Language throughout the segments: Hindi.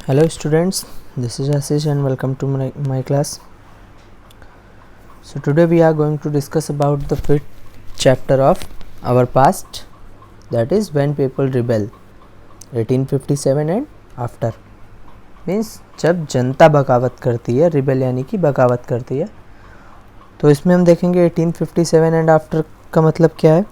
Hello students, this is Ashish and welcome to my class. So today we are going to discuss about the fifth chapter of our past, that is when people rebel 1857 and after. Means जब जनता बगावत करती है, रिबेल यानी कि बगावत करती है, तो इसमें हम देखेंगे 1857 एंड आफ्टर का मतलब क्या है।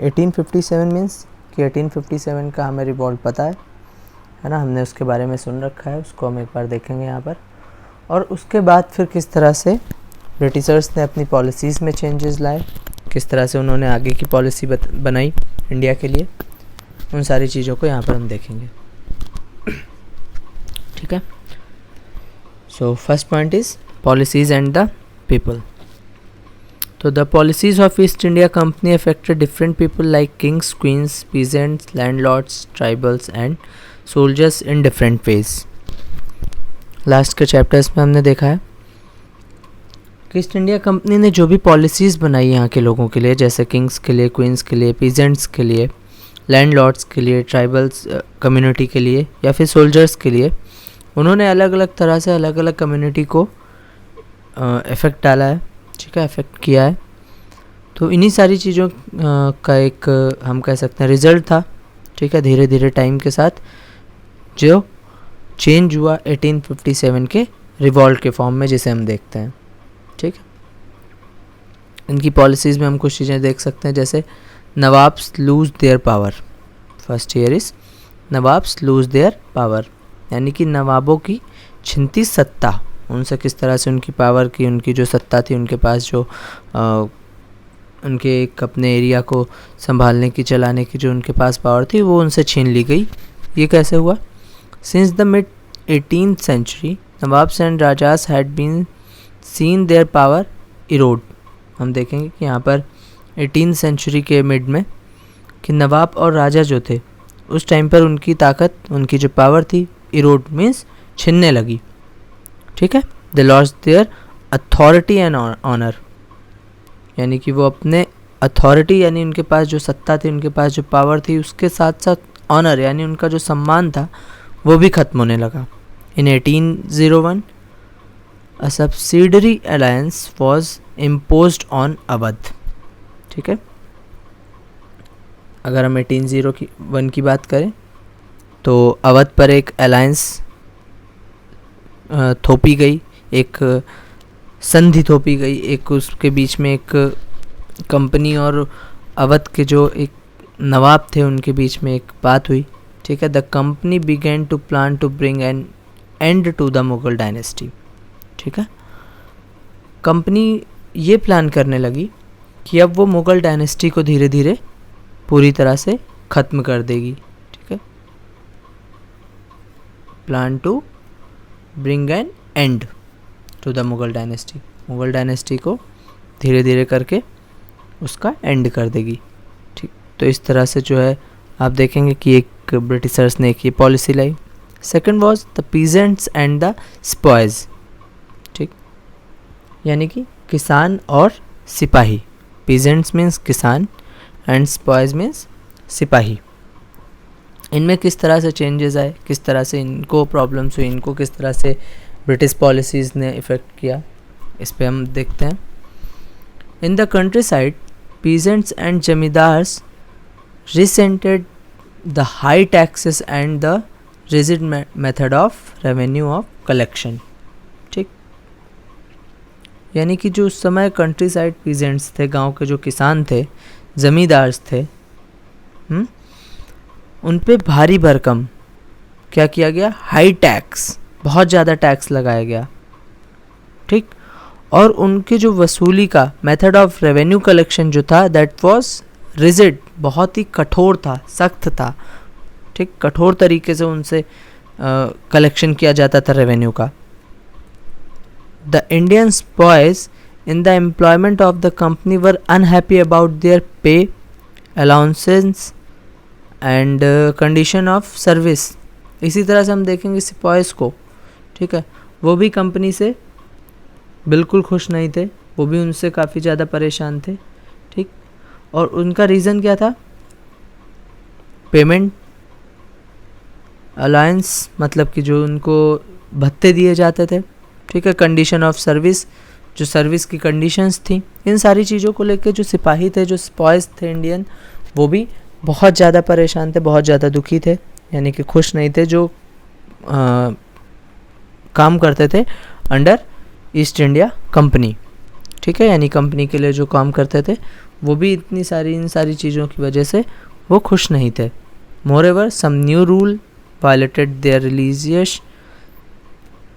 1857 मीन्स कि 1857 का हमें रिवॉल्ट पता है ना, हमने उसके बारे में सुन रखा है, उसको हम एक बार देखेंगे यहाँ पर। और उसके बाद फिर किस तरह से ब्रिटिशर्स ने अपनी पॉलिसीज़ में चेंजेस लाए, किस तरह से उन्होंने आगे की पॉलिसी बनाई इंडिया के लिए, उन सारी चीज़ों को यहाँ पर हम देखेंगे। ठीक है। So first point is policies and the people. तो the policies of East India company affected different people like kings, queens, peasants, landlords, tribals and soldiers in different ways. Last के चैप्टर्स में हमने देखा है कि ईस्ट इंडिया कंपनी ने जो भी पॉलिसीज़ बनाई यहाँ के लोगों के लिए, जैसे किंग्स के लिए, क्वींस के लिए, पीजेंट्स के लिए, लैंडलॉर्ड्स के लिए, ट्राइबल्स कम्युनिटी के लिए या फिर सोल्जर्स के लिए, उन्होंने अलग अलग तरह से अलग अलग कम्युनिटी को इफ़ेक्ट डाला है। ठीक है, इफ़ेक्ट किया है। तो इन्हीं सारी चीज़ों का एक हम कह सकते हैं रिज़ल्ट था। ठीक है, धीरे धीरे टाइम के साथ जो चेंज हुआ 1857 के रिवॉल्ट के फॉर्म में, जिसे हम देखते हैं। ठीक है, इनकी पॉलिसीज़ में हम कुछ चीज़ें देख सकते हैं, जैसे nawabs lose their power. First year is nawabs lose their power, यानी कि नवाबों की छिनती सत्ता, उनसे किस तरह से उनकी पावर की, उनकी जो सत्ता थी, उनके पास जो उनके एक अपने एरिया को संभालने की, चलाने की जो उनके पास पावर थी, वो उनसे छीन ली गई। ये कैसे हुआ? Since the mid 18th century nawabs and rajas had been seen their power erode. हम देखेंगे कि यहाँ पर 18th सेंचुरी के मिड में कि नवाब और राजा जो थे उस टाइम पर उनकी ताकत, उनकी जो पावर थी, इरोड मीन्स छिनने लगी। ठीक है, they lost their authority and honour, यानी कि वो अपने अथॉरिटी यानी उनके पास जो सत्ता थी, उनके पास जो पावर थी, उसके साथ साथ ऑनर यानी उनका जो सम्मान था वो भी ख़त्म होने लगा। इन 1801 a subsidiary alliance was imposed on Awadh. ठीक है, अगर हम 1801 की बात करें तो अवध पर एक अलायंस थोपी गई, एक संधि थोपी गई, एक उसके बीच में एक कंपनी और अवध के जो एक नवाब थे उनके बीच में एक बात हुई। ठीक है, the company began to plan to bring an end to the Mughal dynasty. ठीक है, कंपनी ये प्लान करने लगी कि अब वो मुगल डायनेस्टी को धीरे धीरे पूरी तरह से ख़त्म कर देगी। ठीक है, plan to bring an end to the Mughal dynasty, Mughal dynasty को धीरे धीरे करके उसका एंड कर देगी। ठीक, तो इस तरह से जो है आप देखेंगे कि एक ब्रिटिशर्स ने एक ये पॉलिसी लाई। Second was the peasants and the sepoys. ठीक, यानी कि किसान और सिपाही। पीजेंट्स मीन्स किसान एंड स्पॉयज मीन्स सिपाही। इनमें किस तरह से चेंजेस आए, किस तरह से इनको प्रॉब्लम्स हुई, इनको किस तरह से ब्रिटिश पॉलिसीज़ ने इफ़ेक्ट किया, इस पे हम देखते हैं। In the country side peasants and zamindars resented the high taxes and the rigid method of revenue of collection. ठीक, यानी कि जो उस समय कंट्री साइड पीजेंट्स थे, गांव के जो किसान थे, ज़मींदार्स थे, उन पे भारी भरकम क्या किया गया? हाई टैक्स, बहुत ज़्यादा टैक्स लगाया गया। ठीक, और उनके जो वसूली का मेथड ऑफ रेवेन्यू कलेक्शन जो था, दैट वाज रिजिड, बहुत ही कठोर था, सख्त था। ठीक, कठोर तरीके से उनसे कलेक्शन किया जाता था रेवेन्यू का। The Indian boys in the employment of the company were unhappy about their pay, allowances and condition of service. इसी तरह से हम देखेंगे सिपाहीज को। ठीक है, वो भी कंपनी से बिल्कुल खुश नहीं थे, वो भी उनसे काफ़ी ज़्यादा परेशान थे। ठीक, और उनका रीज़न क्या था? पेमेंट अलायंस मतलब कि जो उनको भत्ते दिए जाते थे, ठीक है। कंडीशन ऑफ सर्विस, जो सर्विस की कंडीशंस थी, इन सारी चीज़ों को लेकर जो सिपाही थे, जो सिपॉयज़ थे इंडियन, वो भी बहुत ज़्यादा परेशान थे, बहुत ज़्यादा दुखी थे, यानी कि खुश नहीं थे, जो काम करते थे अंडर ईस्ट इंडिया कंपनी, ठीक है, यानी कंपनी के लिए जो काम करते थे वो भी इन सारी चीज़ों की वजह से वो खुश नहीं थे। मोreover some new rule violated their religious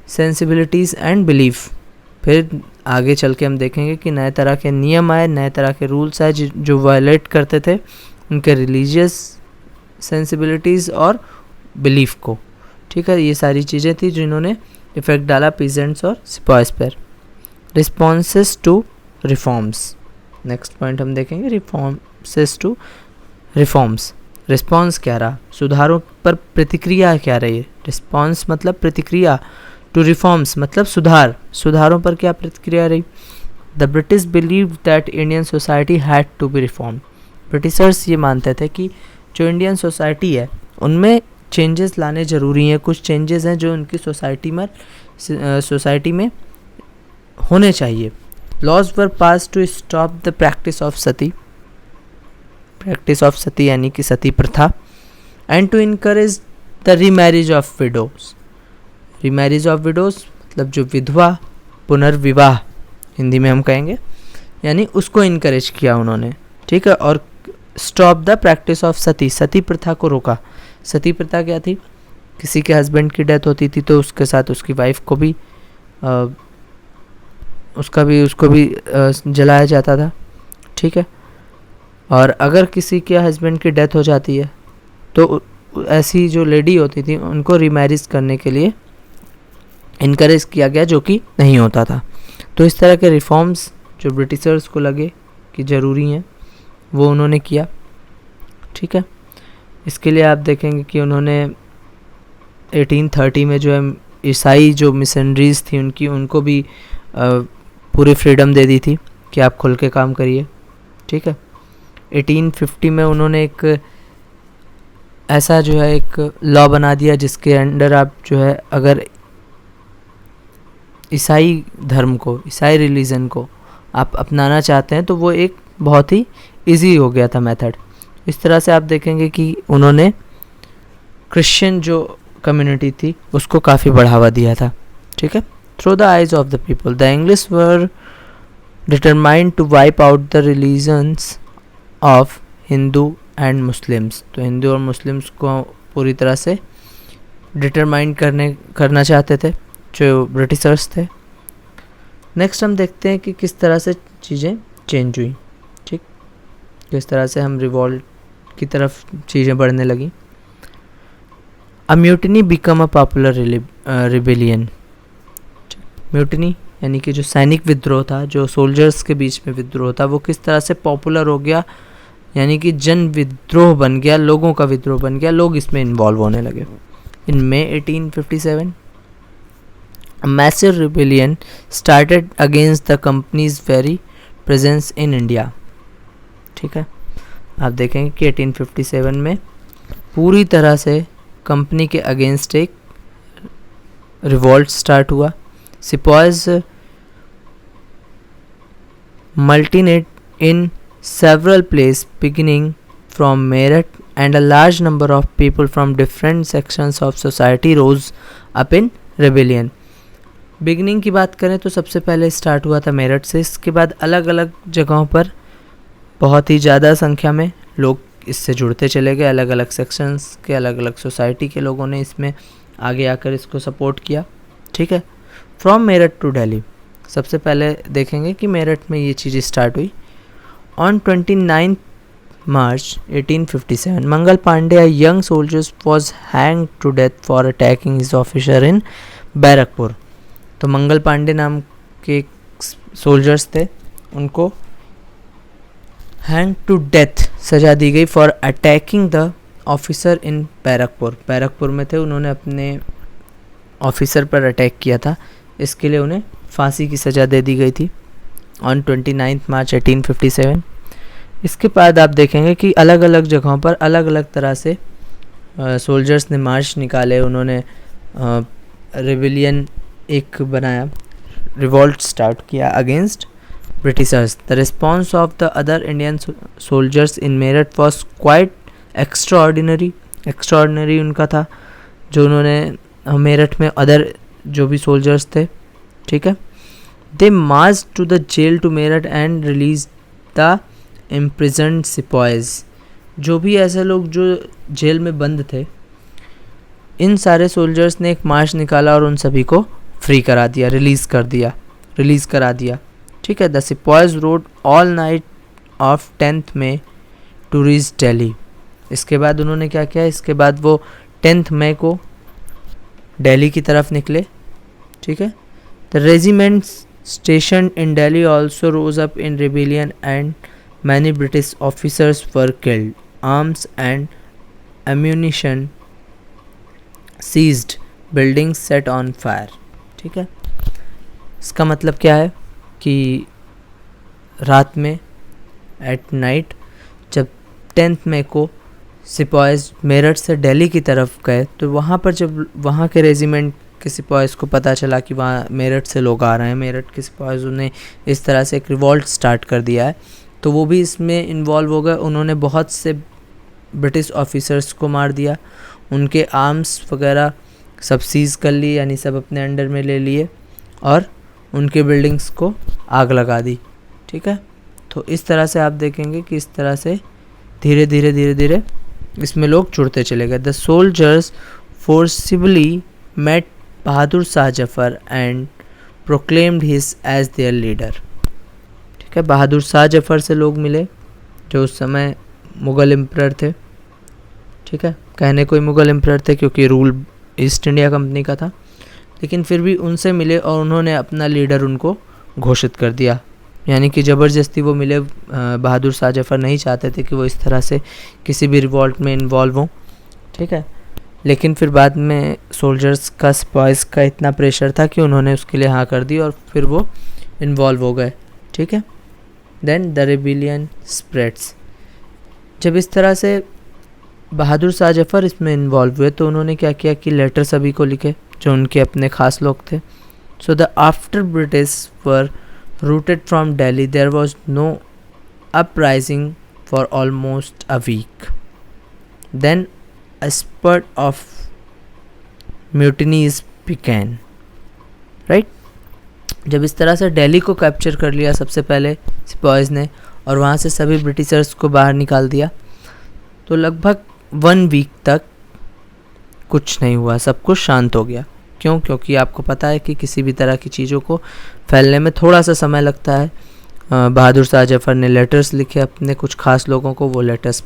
sensibilities and belief। फिर आगे चल के हम देखेंगे कि नए तरह के नियम आए, नए तरह के रूल्स आए जो वायलेट करते थे उनके रिलीजियस सेंसिबिलिटीज़ और बिलीफ को, ठीक है। ये सारी चीज़ें थी जिन्होंने इफ़ेक्ट डाला पीजेंट्स और सिपाहीज पर। Responses to reforms, next point हम देखेंगे, रिफॉर्म्सेस टू रिफॉर्म्स। रिस्पॉन्स क्या रहा, सुधारों पर प्रतिक्रिया क्या रही। रिस्पॉन्स मतलब प्रतिक्रिया, टू रिफॉर्म्स मतलब सुधारों पर क्या प्रतिक्रिया रही। The British believe that Indian society had to be reform. Britishers ये मानते थे कि जो इंडियन सोसाइटी है उनमें चेंजेस लाने ज़रूरी हैं, कुछ चेंजेस हैं जो उनकी सोसाइटी में होने चाहिए। Laws were passed to stop the practice of sati यानी कि सती प्रथा, and to encourage the remarriage of widows. Remarriage of widows मतलब जो विधवा पुनर्विवाह हिंदी में हम कहेंगे, यानी उसको इनकरेज किया उन्होंने, ठीक है। और स्टॉप द प्रैक्टिस ऑफ सती प्रथा को रोका। सती प्रथा क्या थी, किसी के हस्बैंड की डेथ होती थी तो उसके साथ उसकी वाइफ को भी उसको भी जलाया जाता था, ठीक है। और अगर किसी के हस्बैंड की डेथ हो जाती है तो ऐसी जो लेडी होती थी उनको रीमैरिज करने के लिए इनकरेज किया गया, जो कि नहीं होता था। तो इस तरह के रिफॉर्म्स जो ब्रिटिशर्स को लगे कि ज़रूरी हैं वो उन्होंने किया, ठीक है। इसके लिए आप देखेंगे कि उन्होंने 1830 में जो है ईसाई जो मिशनरीज थी उनको भी पूरी फ्रीडम दे दी थी कि आप खुल के काम करिए, ठीक है। 1850 में उन्होंने एक ऐसा जो है एक लॉ बना दिया जिसके अंडर आप जो है अगर ईसाई धर्म को, ईसाई रिलीजन को आप अपनाना चाहते हैं तो वो एक बहुत ही इजी हो गया था मेथड। इस तरह से आप देखेंगे कि उन्होंने क्रिश्चियन जो कम्युनिटी थी उसको काफ़ी बढ़ावा दिया था, ठीक है। Through the eyes of the people the English were determined to wipe out the religions of Hindu and Muslims. तो हिंदू और मुस्लिम्स को पूरी तरह से डिटरमाइन करना चाहते थे जो ब्रिटिशर्स थे। नेक्स्ट हम देखते हैं कि किस तरह से चीज़ें चेंज हुई, ठीक, किस तरह से हम रिवॉल्ट की तरफ चीज़ें बढ़ने लगी। A mutiny become a popular rebellion. Mutiny यानी कि जो सैनिक विद्रोह था, जो सोल्जर्स के बीच में विद्रोह था, वो किस तरह से पॉपुलर हो गया, यानी कि जन विद्रोह बन गया, लोगों का विद्रोह बन गया, लोग इसमें इन्वॉल्व होने लगे। इन मई 1857 a massive rebellion started against the company's very presence in India, ठीक है। आप देखेंगे कि 1857 में पूरी तरह से कंपनी के अगेंस्ट एक रिवॉल्ट स्टार्ट हुआ। Sepoys मल्टीनेट in several places beginning from Meerut, and a large number of people from different sections of society rose up in rebellion। Beginning की बात करें तो सबसे पहले स्टार्ट हुआ था मेरठ से, इसके बाद अलग अलग जगहों पर बहुत ही ज़्यादा संख्या में लोग इससे जुड़ते चले गए। अलग अलग सेक्शंस के, अलग अलग सोसाइटी के लोगों ने इसमें आगे आकर इसको सपोर्ट किया, ठीक है। फ्रॉम मेरठ टू दिल्ली, सबसे पहले देखेंगे कि मेरठ में ये चीज़ स्टार्ट हुई। On 29 March 1857, Mangal Pandey, a young soldier, was hanged to death for attacking his officer in Barrackpore. तो मंगल पांडे नाम के सोल्जर्स थे, उनको हैंग टू डेथ सजा दी गई for attacking the officer in Barrackpore. Barrackpore में थे, उन्होंने अपने ऑफिसर पर अटैक किया था, इसके लिए उन्हें फांसी की सज़ा दे दी गई थी ऑन 29 मार्च 1857। इसके बाद आप देखेंगे कि अलग अलग जगहों पर अलग अलग तरह से सोल्जर्स ने मार्च निकाले, उन्होंने रिविलियन एक बनाया, रिवॉल्ट स्टार्ट किया against Britishers. The response of the other Indian soldiers in Meerut was quite extraordinary उनका था, जो उन्होंने मेरठ में अदर जो भी सोल्जर्स थे, ठीक है. They march to the jail to Meerut and release the imprisoned sepoys. जो भी ऐसे लोग जो जेल में बंद थे, इन सारे सोल्जर्स ने एक मार्च निकाला और उन सभी को फ्री करा दिया, रिलीज़ करा दिया, ठीक है. The sepoys rode all night of 10th May to reach Delhi. इसके बाद उन्होंने क्या किया, इसके बाद वो 10th मई को दिल्ली की तरफ निकले, ठीक है. The regiments station in Delhi also rose up in rebellion and many British officers were killed. Arms and ammunition seized, buildings set on fire, ठीक है. इसका मतलब क्या है कि रात में एट नाइट जब 10th मई को सिपाहीज मेरठ से दिल्ली की तरफ गए, तो वहाँ पर जब वहाँ के रेजिमेंट के सिपाहीज को पता चला कि वहाँ मेरठ से लोग आ रहे हैं, मेरठ के सिपाहीजों ने इस तरह से एक रिवॉल्ट स्टार्ट कर दिया है, तो वो भी इसमें इन्वॉल्व हो गए. उन्होंने बहुत से ब्रिटिश ऑफिसर्स को मार दिया, उनके आर्म्स वगैरह सब सीज़ कर लिए, यानी सब अपने अंडर में ले लिए, और उनके बिल्डिंग्स को आग लगा दी, ठीक है. तो इस तरह से आप देखेंगे कि इस तरह से धीरे धीरे इसमें लोग जुड़ते चले गए. The soldiers forcibly met Bahadur Shah Zafar and proclaimed his as their leader, ठीक है. बहादुर शाह जफर से लोग मिले, जो उस समय मुग़ल एम्परर थे, ठीक है. कहने कोई मुग़ल एम्परर थे क्योंकि रूल ईस्ट इंडिया कंपनी का था, लेकिन फिर भी उनसे मिले और उन्होंने अपना लीडर उनको घोषित कर दिया, यानी कि ज़बरदस्ती वो मिले. बहादुर शाह जफर नहीं चाहते थे कि वो इस तरह से किसी भी रिवॉल्ट में इन्वॉल्व हों, ठीक है. लेकिन फिर बाद में सोल्जर्स का, सिपाहीज का इतना प्रेशर था कि उन्होंने उसके लिए हाँ कर दी और फिर वो इन्वॉल्व हो गए, ठीक है. Then the rebellion spreads. जब इस तरह से बहादुर शाह जफर इसमें इन्वॉल्व हुए, तो उन्होंने क्या किया कि लेटर सभी को लिखे जो उनके अपने ख़ास लोग थे. So the after British were routed from Delhi there was no uprising for almost a week. Then a spurt of mutinies began, right? जब इस तरह से दिल्ली को कैप्चर कर लिया सबसे पहले सिपाहीज ने, और वहाँ से सभी ब्रिटिशर्स को बाहर निकाल दिया, तो लगभग 1 वीक तक कुछ नहीं हुआ, सब कुछ शांत हो गया. क्यों? क्योंकि आपको पता है कि किसी भी तरह की चीज़ों को फैलने में थोड़ा सा समय लगता है. बहादुर शाह जफर ने लेटर्स लिखे अपने कुछ खास लोगों को, वो लेटर्स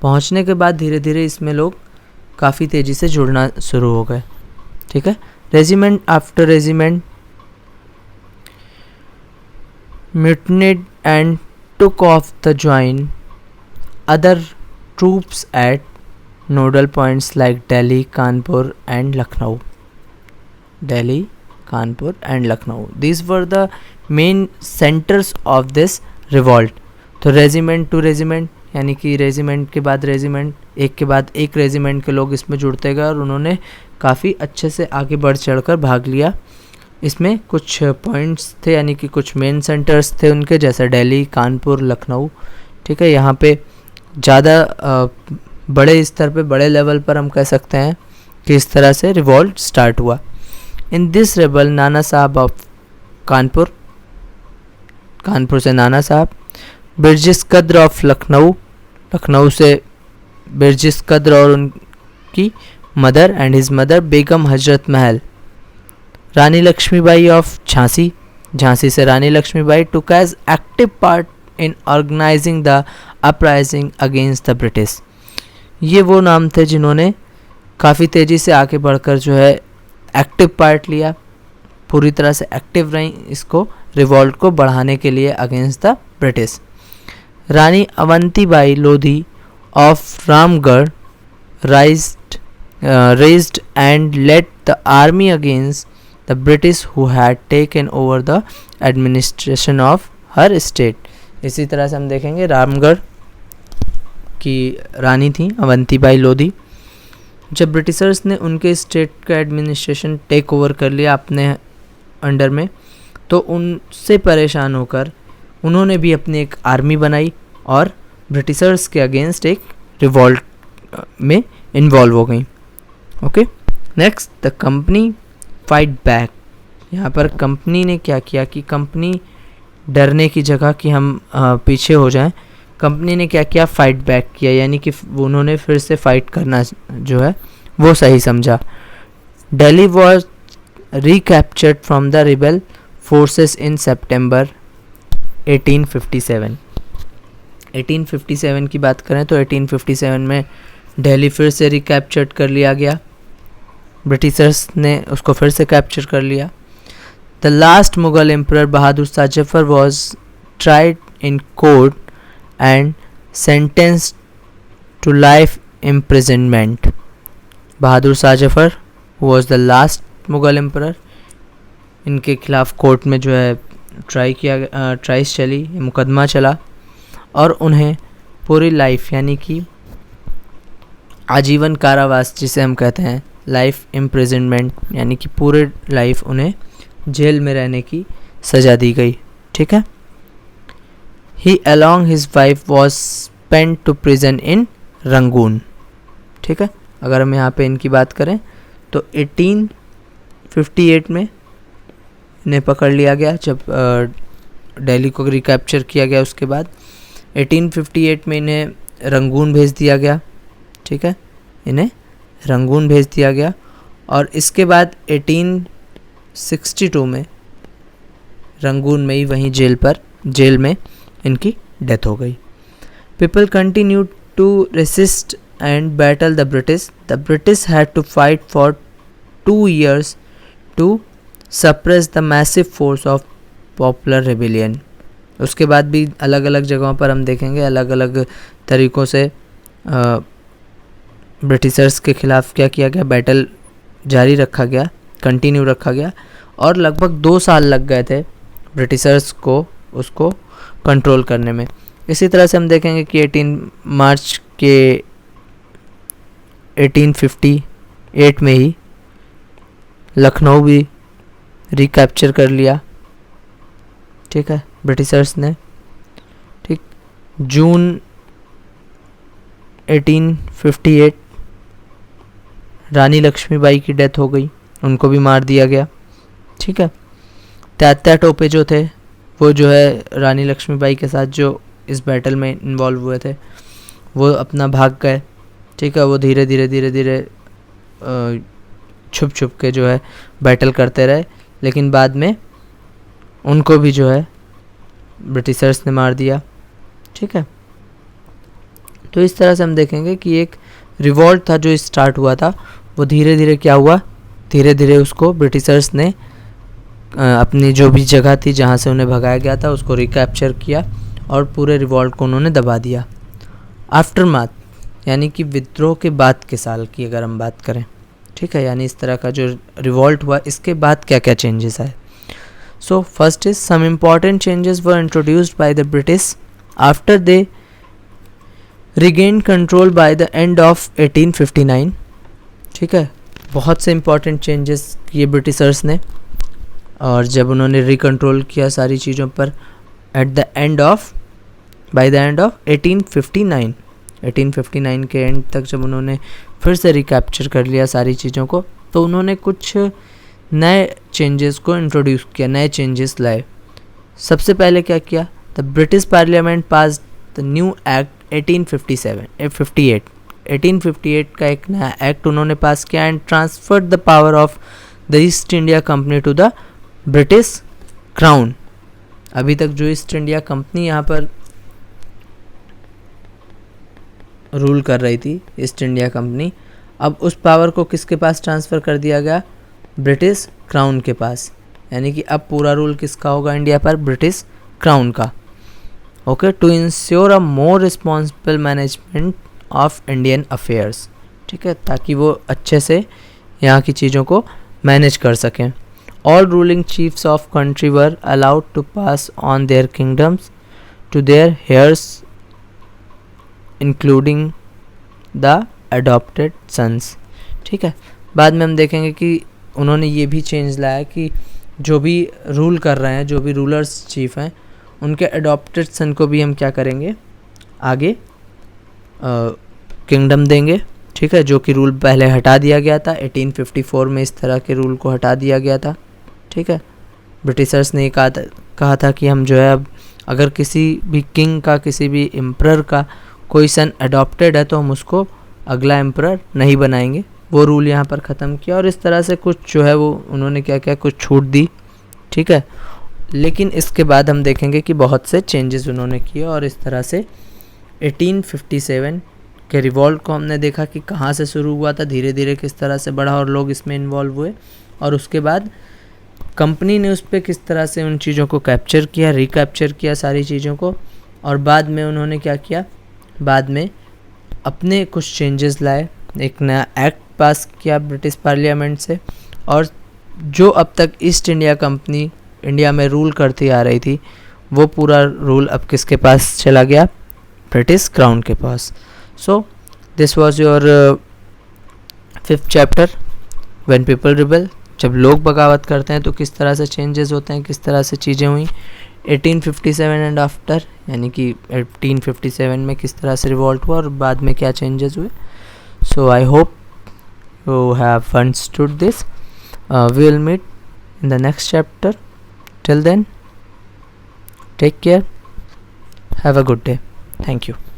पहुँचने के बाद धीरे धीरे इसमें लोग काफ़ी तेज़ी से जुड़ना शुरू हो गए, ठीक है. Regiment after regiment mutinied and took off the join other troops at nodal points like Delhi, Kanpur and Lucknow. These were the main centers of this revolt. तो रेजिमेंट टू रेजिमेंट, यानी कि रेजिमेंट के बाद रेजिमेंट, एक के बाद एक रेजिमेंट के लोग इसमें जुड़ते गए, और उन्होंने काफ़ी अच्छे से आगे बढ़ चढ़कर भाग लिया. इसमें कुछ पॉइंट्स थे, यानी कि कुछ मेन सेंटर्स थे उनके, जैसे दिल्ली, कानपुर, लखनऊ, ठीक है. यहाँ पे ज़्यादा बड़े स्तर पे, बड़े लेवल पर हम कह सकते हैं कि इस तरह से रिवॉल्ट स्टार्ट हुआ. इन दिस रेबल नाना साहब ऑफ कानपुर से नाना साहब, बिरजिस कद्र ऑफ लखनऊ से बिरजिस कद्र और उनकी mother and his mother Begum Hazrat Mahal, Rani Lakshmibai of Jhansi से Rani Lakshmibai took as active part in organising the uprising against the British. ये वो नाम थे जिन्होंने काफ़ी तेज़ी से आगे बढ़कर जो है एक्टिव पार्ट लिया, पूरी तरह से एक्टिव रही इसको, रिवॉल्ट को बढ़ाने के लिए against the British. Rani Avantibai Lodhi of Ramgarh raised and led the army against the British who had taken over the administration of her state. इसी तरह से हम देखेंगे रामगढ़ की रानी थी अवंतीबाई लोधी, जब ब्रिटिशर्स ने उनके स्टेट का एडमिनिस्ट्रेशन टेक ओवर कर लिया अपने अंडर में, तो उनसे परेशान होकर उन्होंने भी अपनी एक आर्मी बनाई और ब्रिटिशर्स के अगेंस्ट एक रिवॉल्ट में इन्वॉल्व हो गई। Okay, next the company fight back. यहाँ पर कंपनी ने क्या किया कि कंपनी डरने की जगह कि हम पीछे हो जाएं, कंपनी ने क्या किया, फाइट बैक किया, यानी कि उन्होंने फिर से फाइट करना जो है वो सही समझा। Delhi was recaptured from the rebel forces in September 1857। 1857 की बात करें तो 1857 में दिल्ली फिर से रिकैप्चर्ड कर लिया गया, ब्रिटिशर्स ने उसको फिर से कैप्चर कर लिया। The last Mughal emperor Bahadur Shah Zafar was tried in court and sentenced to life imprisonment. Bahadur Shah Zafar was the last Mughal emperor, इनके खिलाफ कोर्ट में जो है ट्राइस चली, मुकदमा चला और उन्हें पूरी लाइफ यानी कि आजीवन कारावास जिसे हम कहते हैं, लाइफ इम्प्रिजनमेंट यानी कि पूरे लाइफ उन्हें जेल में रहने की सज़ा दी गई। ठीक है। He along his wife was sent to prison in Rangoon. ठीक है। अगर हम यहाँ पे इनकी बात करें तो 1858 में इन्हें पकड़ लिया गया जब दिल्ली को रिकैप्चर किया गया। उसके बाद 1858 में इन्हें रंगून भेज दिया गया। ठीक है, इन्हें रंगून भेज दिया गया और इसके बाद 1862 में रंगून में ही वहीं जेल में इनकी डेथ हो गई। People continue to resist and battle the British. The British had to fight for 2 years to suppress the massive force of popular rebellion. उसके बाद भी अलग अलग जगहों पर हम देखेंगे अलग अलग तरीक़ों से ब्रिटिशर्स के ख़िलाफ़ क्या किया गया, बैटल जारी रखा गया, कंटिन्यू रखा गया और लगभग 2 साल लग गए थे ब्रिटिशर्स को उसको कंट्रोल करने में। इसी तरह से हम देखेंगे कि 18 मार्च के 1858 में ही लखनऊ भी रिकैप्चर कर लिया। ठीक है, ब्रिटिशर्स ने। ठीक, जून 1858 रानी लक्ष्मीबाई की डेथ हो गई, उनको भी मार दिया गया। ठीक है, तात्या टोपे जो थे वो जो है रानी लक्ष्मीबाई के साथ जो इस बैटल में इन्वॉल्व हुए थे वो अपना भाग गए। ठीक है, वो धीरे धीरे छुप के जो है बैटल करते रहे, लेकिन बाद में उनको भी जो है ब्रिटिशर्स ने मार दिया। ठीक है, तो इस तरह से हम देखेंगे कि एक रिवॉल्ट था जो स्टार्ट हुआ था, वो धीरे धीरे क्या हुआ, धीरे धीरे उसको ब्रिटिशर्स ने अपनी जो भी जगह थी जहाँ से उन्हें भगाया गया था उसको रिकैप्चर किया और पूरे रिवॉल्ट को उन्होंने दबा दिया। आफ्टरमाथ यानी कि विद्रोह के बाद के साल की अगर हम बात करें, ठीक है, यानी इस तरह का जो रिवॉल्ट हुआ इसके बाद क्या क्या चेंजेस आए। So first is some important changes were introduced by the British after they regain control by the end of 1859। ठीक है, बहुत से इम्पॉर्टेंट चेंजेस किए ब्रिटिशर्स ने और जब उन्होंने रिकंट्रोल किया सारी चीज़ों पर बाय द एंड ऑफ 1859 के एंड तक जब उन्होंने फिर से रिकैप्चर कर लिया सारी चीज़ों को, तो उन्होंने कुछ नए चेंजेस को इंट्रोड्यूस किया, नए चेंजेस लाए। सबसे पहले क्या किया, the British parliament pass the new act 1858 का एक नया एक्ट उन्होंने पास किया and transferred the power of the East India Company to the British crown. अभी तक जो ईस्ट इंडिया कंपनी यहाँ पर रूल कर रही थी, ईस्ट इंडिया कंपनी, अब उस पावर को किसके पास ट्रांसफ़र कर दिया गया, ब्रिटिश क्राउन के पास। यानी कि अब पूरा रूल किसका होगा इंडिया पर, ब्रिटिश क्राउन का। Okay, to ensure a more responsible management of Indian affairs. ठीक है, ताकि वो अच्छे से यहाँ की चीज़ों को मैनेज कर सकें। All ruling chiefs of country were allowed to pass on their kingdoms to their heirs including the adopted sons. ठीक है। बाद में हम देखेंगे कि उन्होंने ये भी चेंज लाया कि जो भी रूल कर रहे हैं, जो भी रूलर्स चीफ हैं, उनके अडॉप्टेड सन को भी हम क्या करेंगे, आगे किंगडम देंगे, ठीक है, जो कि रूल पहले हटा दिया गया था 1854 में, इस तरह के रूल को हटा दिया गया था, ठीक है। ब्रिटिशर्स ने कहा था कि हम जो है अब अगर किसी भी किंग का, किसी भी एम्परर का कोई सन अडॉप्टेड है तो हम उसको अगला एम्परर नहीं बनाएंगे। वो रूल यहाँ पर ख़त्म किया और इस तरह से कुछ जो है वो उन्होंने क्या क्या कुछ छूट दी, ठीक है। लेकिन इसके बाद हम देखेंगे कि बहुत से चेंजेस उन्होंने किए और इस तरह से 1857 के रिवॉल्ट को हमने देखा कि कहाँ से शुरू हुआ था, धीरे धीरे किस तरह से बढ़ा और लोग इसमें इन्वॉल्व हुए, और उसके बाद कंपनी ने उस पर किस तरह से उन चीज़ों को कैप्चर किया, रिकैप्चर किया सारी चीज़ों को, और बाद में उन्होंने क्या किया, बाद में अपने कुछ चेंजेस लाए, एक नया एक्ट पास किया ब्रिटिश पार्लियामेंट से, और जो अब तक ईस्ट इंडिया कंपनी इंडिया में रूल करती आ रही थी वो पूरा रूल अब किसके पास चला गया, ब्रिटिश क्राउन के पास। So this was your 5th chapter, when people rebel. जब लोग बगावत करते हैं तो किस तरह से चेंजेस होते हैं, किस तरह से चीज़ें हुई 1857 एंड आफ्टर, यानी कि 1857 में किस तरह से रिवॉल्ट हुआ और बाद में क्या चेंजेस हुए। So I hope you have understood this. We will meet in the next chapter. Till then, take care. Have a good day. Thank you.